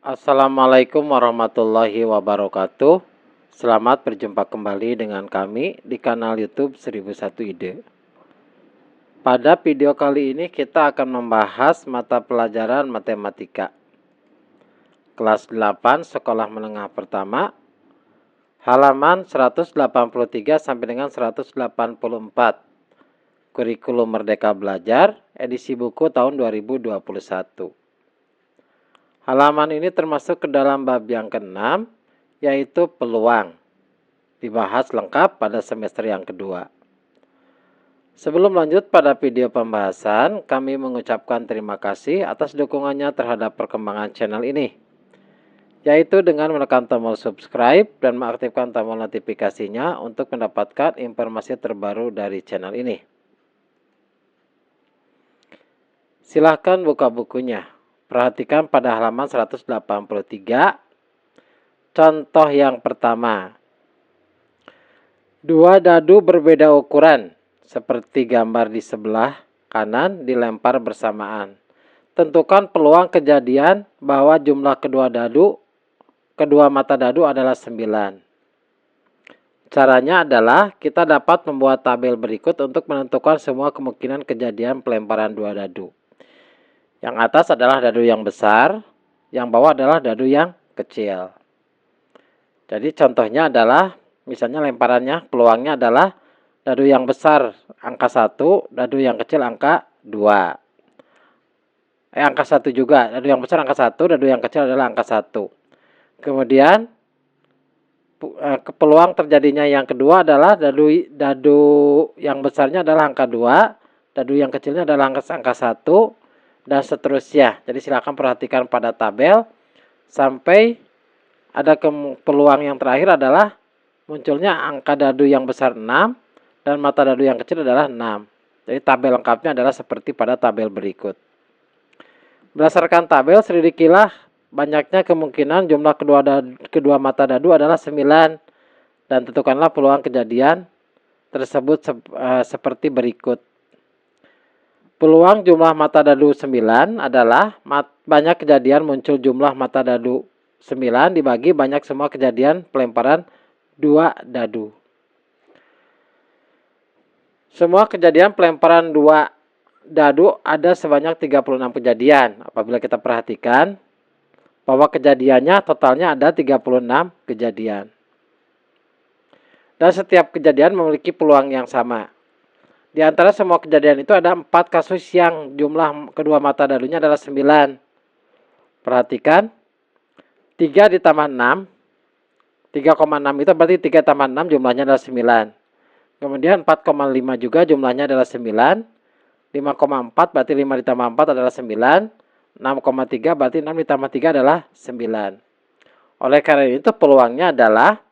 Assalamualaikum warahmatullahi wabarakatuh. Selamat berjumpa kembali dengan kami di kanal YouTube 1001 Ide. Pada video kali ini kita akan membahas mata pelajaran matematika. Kelas 8 Sekolah Menengah Pertama, halaman 183 sampai dengan 184. Kurikulum Merdeka Belajar, edisi buku tahun 2021. Halaman ini termasuk ke dalam bab yang ke-6, yaitu peluang. Dibahas lengkap pada semester yang kedua. Sebelum lanjut pada video pembahasan, kami mengucapkan terima kasih atas dukungannya terhadap perkembangan channel ini, yaitu dengan menekan tombol subscribe dan mengaktifkan tombol notifikasinya untuk mendapatkan informasi terbaru dari channel ini. Silahkan buka bukunya. Perhatikan pada halaman 183, contoh yang pertama. Dua dadu berbeda ukuran, seperti gambar di sebelah kanan dilempar bersamaan. Tentukan peluang kejadian bahwa jumlah kedua mata dadu adalah 9. Caranya adalah kita dapat membuat tabel berikut untuk menentukan semua kemungkinan kejadian pelemparan dua dadu. Yang atas adalah dadu yang besar, yang bawah adalah dadu yang kecil. Jadi contohnya adalah, misalnya lemparannya, peluangnya adalah dadu yang besar angka 1, dadu yang kecil angka 2. Angka 1 juga, dadu yang besar angka 1, dadu yang kecil adalah angka 1. Kemudian peluang terjadinya yang kedua adalah dadu yang besarnya adalah angka 2, dadu yang kecilnya adalah angka 1, dan seterusnya. Jadi silakan perhatikan pada tabel sampai ada peluang yang terakhir adalah munculnya angka dadu yang besar 6 dan mata dadu yang kecil adalah 6. Jadi tabel lengkapnya adalah seperti pada tabel berikut. Berdasarkan tabel, selidikilah banyaknya kemungkinan jumlah kedua mata dadu adalah 9 dan tentukanlah peluang kejadian tersebut seperti berikut. Peluang jumlah mata dadu 9 adalah banyak kejadian muncul jumlah mata dadu 9 dibagi banyak semua kejadian pelemparan 2 dadu. Semua kejadian pelemparan 2 dadu ada sebanyak 36 kejadian. Apabila kita perhatikan bahwa kejadiannya totalnya ada 36 kejadian. Dan setiap kejadian memiliki peluang yang sama. Di antara semua kejadian itu ada 4 kasus yang jumlah kedua mata dadunya adalah 9. Perhatikan, 3 ditambah 6, 3,6 itu berarti 3 tambah 6 jumlahnya adalah 9. Kemudian 4,5 juga jumlahnya adalah 9. 5,4 berarti 5 ditambah 4 adalah 9. 6,3 berarti 6 ditambah 3 adalah 9. Oleh karena itu peluangnya adalah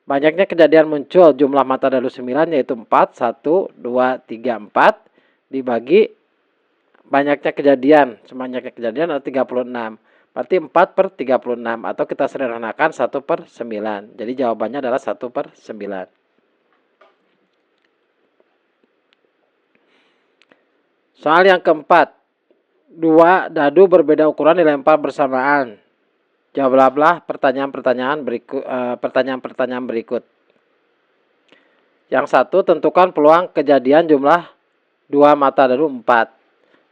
banyaknya kejadian muncul jumlah mata dadu 9 yaitu 4, 1, 2, 3, 4 dibagi banyaknya kejadian. Sebanyaknya kejadian adalah 36. Berarti 4 per 36 atau kita sederhanakan 1 per 9. Jadi jawabannya adalah 1 per 9. Soal yang keempat. Dua dadu berbeda ukuran dilempar bersamaan. Jawablah pertanyaan-pertanyaan berikut. Yang satu, tentukan peluang kejadian jumlah dua mata dadu 4.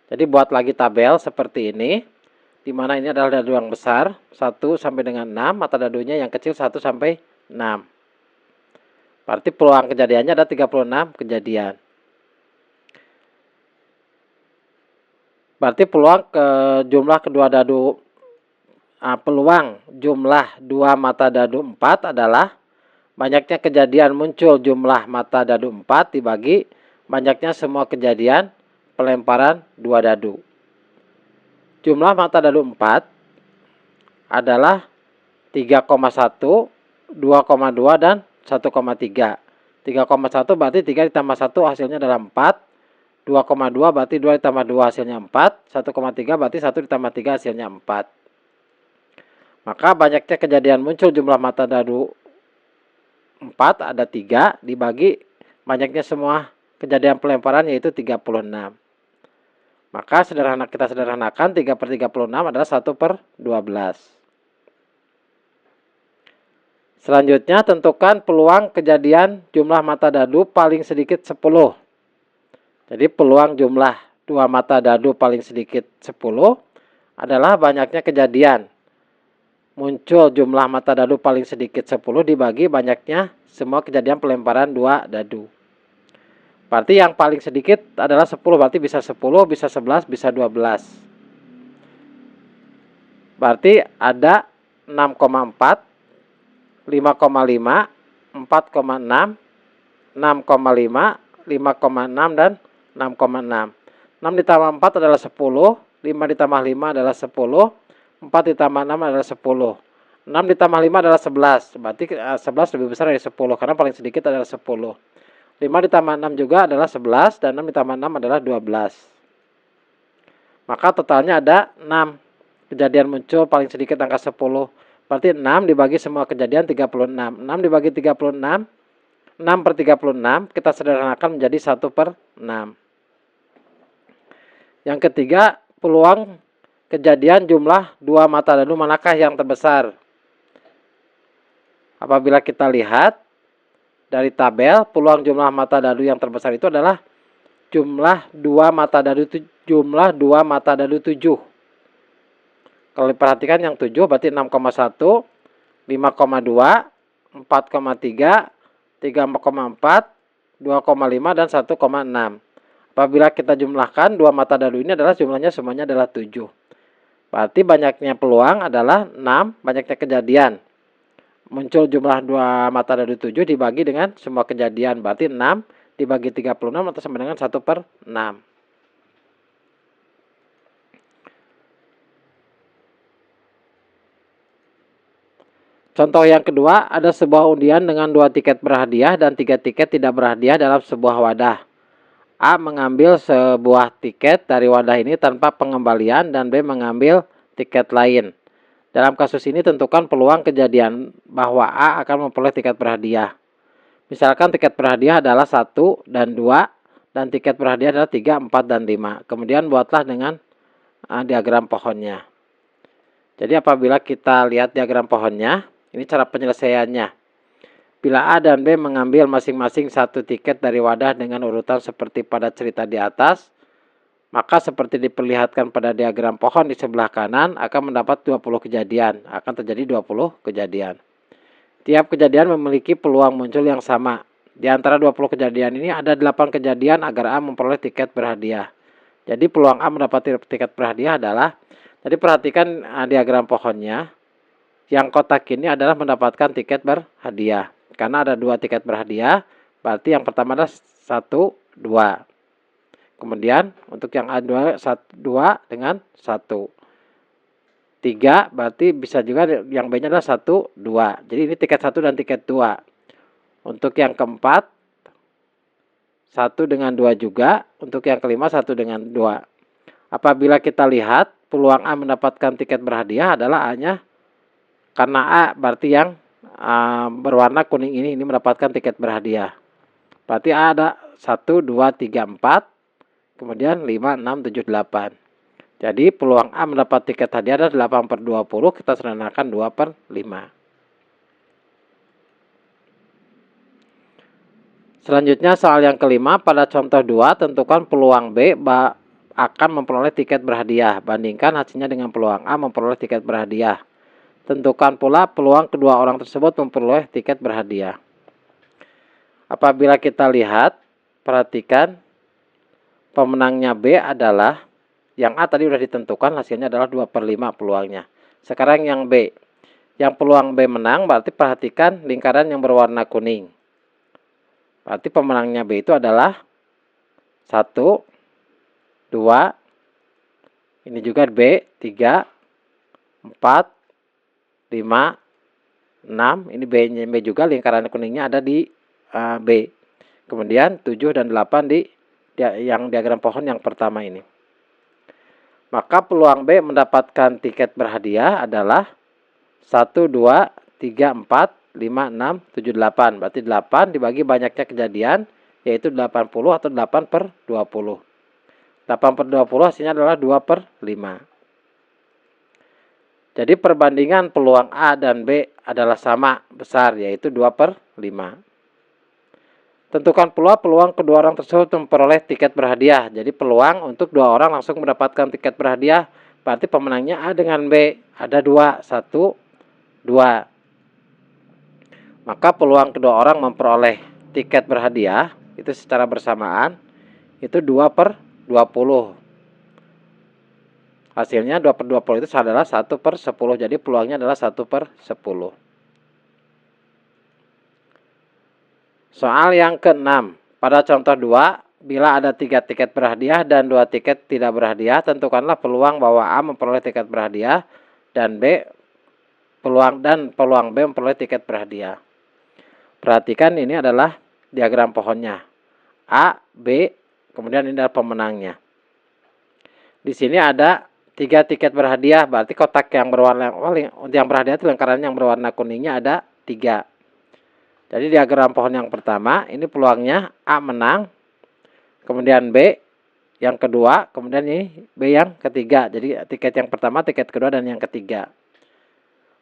Jadi buat lagi tabel seperti ini, di mana ini adalah dadu yang besar 1 sampai dengan 6, mata dadunya yang kecil 1 sampai 6. Berarti peluang kejadiannya ada 36 kejadian. Berarti peluang jumlah dua mata dadu 4 adalah banyaknya kejadian muncul jumlah mata dadu 4 dibagi banyaknya semua kejadian pelemparan 2 dadu. Jumlah mata dadu 4 adalah 3,1, 2,2 dan 1,3. 3,1 berarti 3 ditambah 1 hasilnya adalah 4. 2,2 berarti 2 ditambah 2 hasilnya 4. 1,3 berarti 1 ditambah 3 hasilnya 4. Maka banyaknya kejadian muncul jumlah mata dadu 4 ada 3 dibagi banyaknya semua kejadian pelemparan yaitu 36. Maka kita sederhanakan 3 per 36 adalah 1 per 12. Selanjutnya tentukan peluang kejadian jumlah mata dadu paling sedikit 10. Jadi peluang jumlah dua mata dadu paling sedikit 10 adalah banyaknya kejadian muncul jumlah mata dadu paling sedikit 10 dibagi banyaknya semua kejadian pelemparan dua dadu. Berarti yang paling sedikit adalah 10, berarti bisa 10, bisa 11, bisa 12. Berarti ada 6,4, 5,5, 4,6, 6,5, 5,6, dan 6,6. 6 ditambah 4 adalah 10, 5 ditambah 5 adalah 10, 4 ditambah 6 adalah 10. 6 ditambah 5 adalah 11, berarti 11 lebih besar dari 10, karena paling sedikit adalah 10. 5 ditambah 6 juga adalah 11, dan 6 ditambah 6 adalah 12. Maka totalnya ada 6 kejadian muncul paling sedikit angka 10. Berarti 6 dibagi semua kejadian 36. 6 dibagi 36, 6 per 36, kita sederhanakan menjadi 1/6. Yang ketiga, peluang kejadian jumlah dua mata dadu manakah yang terbesar? Apabila kita lihat dari tabel, peluang jumlah mata dadu yang terbesar itu adalah jumlah dua mata dadu 7. Kalau diperhatikan yang 7 berarti 6,1, 5,2, 4,3, 3,4, 2,5, dan 1,6. Apabila kita jumlahkan dua mata dadu ini adalah jumlahnya semuanya adalah 7. Berarti banyaknya peluang /6, banyaknya kejadian. Muncul jumlah dua mata dadu 7 dibagi dengan semua kejadian. Berarti 6 dibagi 36 atau sama dengan 1/6. Contoh yang kedua, ada sebuah undian dengan 2 tiket berhadiah dan 3 tiket tidak berhadiah dalam sebuah wadah. A mengambil sebuah tiket dari wadah ini tanpa pengembalian dan B mengambil tiket lain. Dalam kasus ini tentukan peluang kejadian bahwa A akan memperoleh tiket berhadiah. Misalkan tiket berhadiah adalah 1 dan 2 dan tiket berhadiah adalah 3, 4, dan 5. Kemudian buatlah dengan diagram pohonnya. Jadi apabila kita lihat diagram pohonnya, ini cara penyelesaiannya. Bila A dan B mengambil masing-masing 1 tiket dari wadah dengan urutan seperti pada cerita di atas, maka seperti diperlihatkan pada diagram pohon di sebelah kanan akan mendapat 20 kejadian. Akan terjadi 20 kejadian. Tiap kejadian memiliki peluang muncul yang sama. Di antara 20 kejadian ini ada 8 kejadian agar A memperoleh tiket berhadiah. Jadi peluang A mendapat tiket berhadiah adalah, jadi perhatikan diagram pohonnya. Yang kotak ini adalah mendapatkan tiket berhadiah. Karena ada 2 tiket berhadiah, berarti yang pertama adalah 1, 2. Kemudian untuk yang A2, 2 dengan 1. 3 berarti bisa juga yang B-nya adalah 1, 2. Jadi ini tiket 1 dan tiket 2. Untuk yang keempat, 1 dengan 2 juga. Untuk yang kelima, 1 dengan 2. Apabila kita lihat, peluang A mendapatkan tiket berhadiah adalah A-nya. Karena A berarti yang berwarna kuning ini mendapatkan tiket berhadiah. Berarti A ada 1, 2, 3, 4. Kemudian 5, 6, 7, 8. Jadi peluang A mendapat tiket hadiah adalah 8/20. Kita sederhanakan 2/5. Selanjutnya soal yang kelima, pada contoh 2 tentukan peluang B akan memperoleh tiket berhadiah. Bandingkan hasilnya dengan peluang A memperoleh tiket berhadiah. Tentukan pula peluang kedua orang tersebut memperoleh tiket berhadiah. Apabila kita lihat, perhatikan pemenangnya B adalah, yang A tadi sudah ditentukan, hasilnya adalah 2/5 peluangnya. Sekarang yang B. Yang peluang B menang, berarti perhatikan lingkaran yang berwarna kuning. Berarti pemenangnya B itu adalah 1, 2, ini juga B, 3, 4, 5, 6, ini B juga, lingkaran kuningnya ada di B. Kemudian 7 dan 8 di yang diagram pohon yang pertama ini. Maka peluang B mendapatkan tiket berhadiah adalah 1, 2, 3, 4, 5, 6, 7, 8. Berarti 8 dibagi banyaknya kejadian, yaitu 80 atau 8/20. 8/20 hasilnya adalah 2/5. Jadi perbandingan peluang A dan B adalah sama besar, yaitu 2/5. Tentukan pula peluang kedua orang tersebut memperoleh tiket berhadiah. Jadi peluang untuk dua orang langsung mendapatkan tiket berhadiah, berarti pemenangnya A dengan B. Ada dua, 1, 2. Maka peluang kedua orang memperoleh tiket berhadiah itu secara bersamaan itu 2/20. Hasilnya 2/20 itu adalah 1/10. Jadi peluangnya adalah 1/10. Soal yang ke-6. Pada contoh 2, bila ada 3 tiket berhadiah dan 2 tiket tidak berhadiah, tentukanlah peluang bahwa A memperoleh tiket berhadiah dan peluang B memperoleh tiket berhadiah. Perhatikan ini adalah diagram pohonnya. A, B, kemudian ini adalah pemenangnya. Di sini ada 3 tiket berhadiah, berarti kotak yang berhadiah itu lingkaran yang berwarna kuningnya ada 3. Jadi diagram pohon yang pertama, ini peluangnya A menang, kemudian B yang kedua, kemudian ini B yang ketiga. Jadi tiket yang pertama, tiket kedua, dan yang ketiga.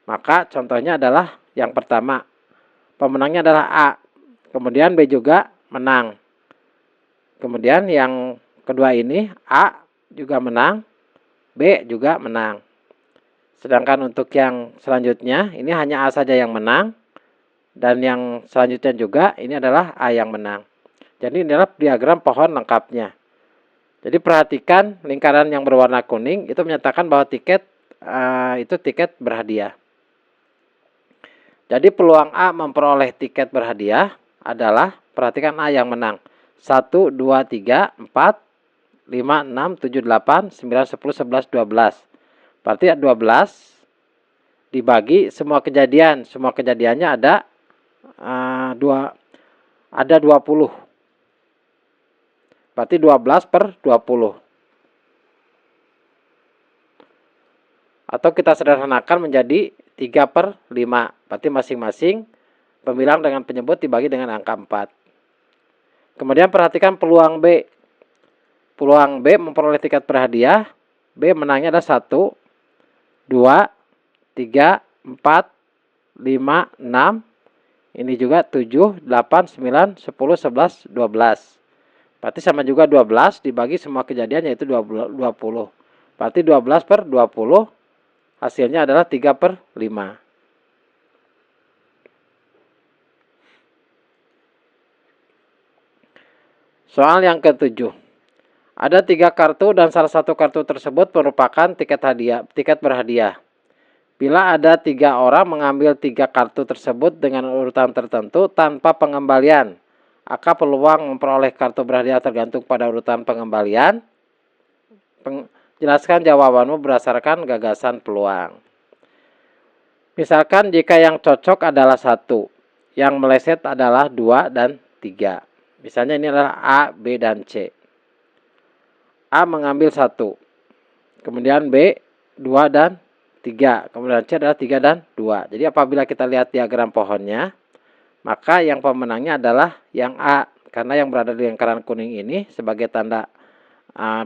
Maka contohnya adalah yang pertama, pemenangnya adalah A, kemudian B juga menang. Kemudian yang kedua ini A juga menang, B juga menang. Sedangkan untuk yang selanjutnya, ini hanya A saja yang menang. Dan yang selanjutnya juga ini adalah A yang menang. Jadi ini adalah diagram pohon lengkapnya. Jadi perhatikan lingkaran yang berwarna kuning itu menyatakan bahwa tiket itu tiket berhadiah. Jadi peluang A memperoleh tiket berhadiah adalah, perhatikan A yang menang. 1, 2, 3, 4, 5, 6, 7, 8, 9, 10, 11, 12. Berarti 12 dibagi semua kejadian. Semua kejadiannya ada 20. Berarti 12/20. Atau kita sederhanakan menjadi 3/5. Berarti masing-masing pembilang dengan penyebut dibagi dengan angka 4. Kemudian perhatikan peluang B. Peluang B memperoleh tiket berhadiah. B menangnya ada 1, 2, 3, 4, 5, 6. Ini juga 7, 8, 9, 10, 11, 12. Berarti sama juga 12 dibagi semua kejadian yaitu 20. Berarti 12/20 hasilnya adalah 3/5. Soal yang ke-7. Ada 3 kartu dan salah satu kartu tersebut merupakan tiket berhadiah. Bila ada 3 orang mengambil 3 kartu tersebut dengan urutan tertentu tanpa pengembalian, maka peluang memperoleh kartu berhadiah tergantung pada urutan pengembalian. Jelaskan jawabanmu berdasarkan gagasan peluang. Misalkan jika yang cocok adalah 1, yang meleset adalah 2 dan 3. Misalnya ini adalah A, B, dan C. A mengambil 1, kemudian B 2 dan 3, kemudian C adalah 3 dan 2. Jadi apabila kita lihat diagram pohonnya, maka yang pemenangnya adalah yang A. Karena yang berada di lingkaran kuning ini sebagai tanda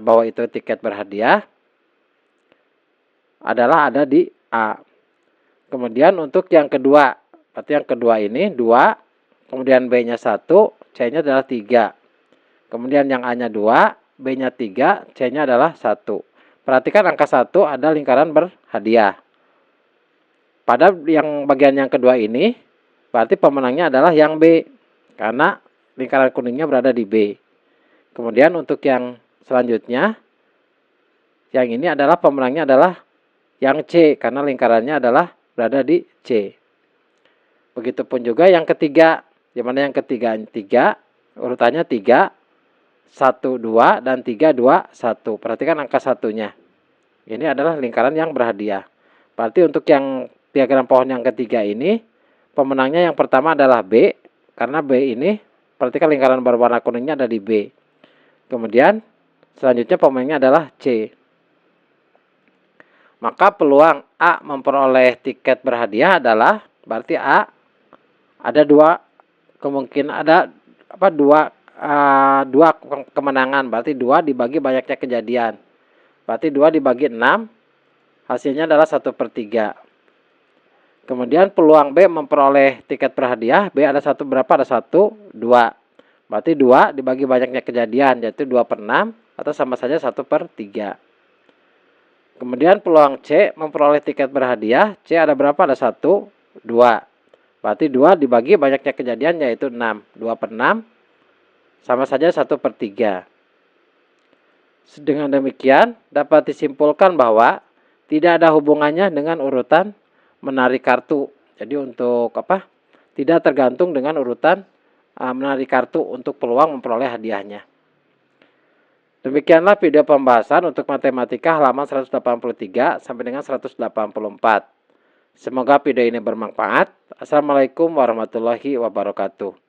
bahwa itu tiket berhadiah adalah ada di A. Kemudian untuk yang kedua, berarti yang kedua ini 2, kemudian B-nya 1, C-nya adalah 3. Kemudian yang A-nya 2, B-nya 3, C-nya adalah 1. Perhatikan angka 1 ada lingkaran berhadiah. Pada yang bagian yang kedua ini, berarti pemenangnya adalah yang B. Karena lingkaran kuningnya berada di B. Kemudian untuk yang selanjutnya, yang ini adalah pemenangnya adalah yang C. Karena lingkarannya adalah berada di C. Begitupun juga yang ketiga. Di mana yang ketiga? 3, urutannya 3. 1, 2, dan 3, 2, 1. Perhatikan angka satunya. Ini adalah lingkaran yang berhadiah. Berarti untuk yang diagram pohon yang ketiga ini, pemenangnya yang pertama adalah B. Karena B ini, perhatikan lingkaran berwarna kuningnya ada di B. Kemudian, selanjutnya pemenangnya adalah C. Maka peluang A memperoleh tiket berhadiah adalah, berarti A ada 2 kemungkinan, ada dua kemenangan, berarti 2 dibagi banyaknya kejadian. Berarti 2 dibagi 6, hasilnya adalah 1/3. Kemudian peluang B memperoleh tiket berhadiah, B ada satu berapa? Ada 1, 2. Berarti 2 dibagi banyaknya kejadian, yaitu 2/6 atau sama saja 1/3. Kemudian peluang C memperoleh tiket berhadiah, C ada berapa? Ada 1, 2. Berarti 2 dibagi banyaknya kejadian, yaitu 6. 2/6 sama saja 1/3. Dengan demikian, dapat disimpulkan bahwa tidak ada hubungannya dengan urutan menarik kartu. Jadi untuk apa? Tidak tergantung dengan urutan menarik kartu untuk peluang memperoleh hadiahnya. Demikianlah video pembahasan untuk matematika halaman 183 sampai dengan 184. Semoga video ini bermanfaat. Assalamualaikum warahmatullahi wabarakatuh.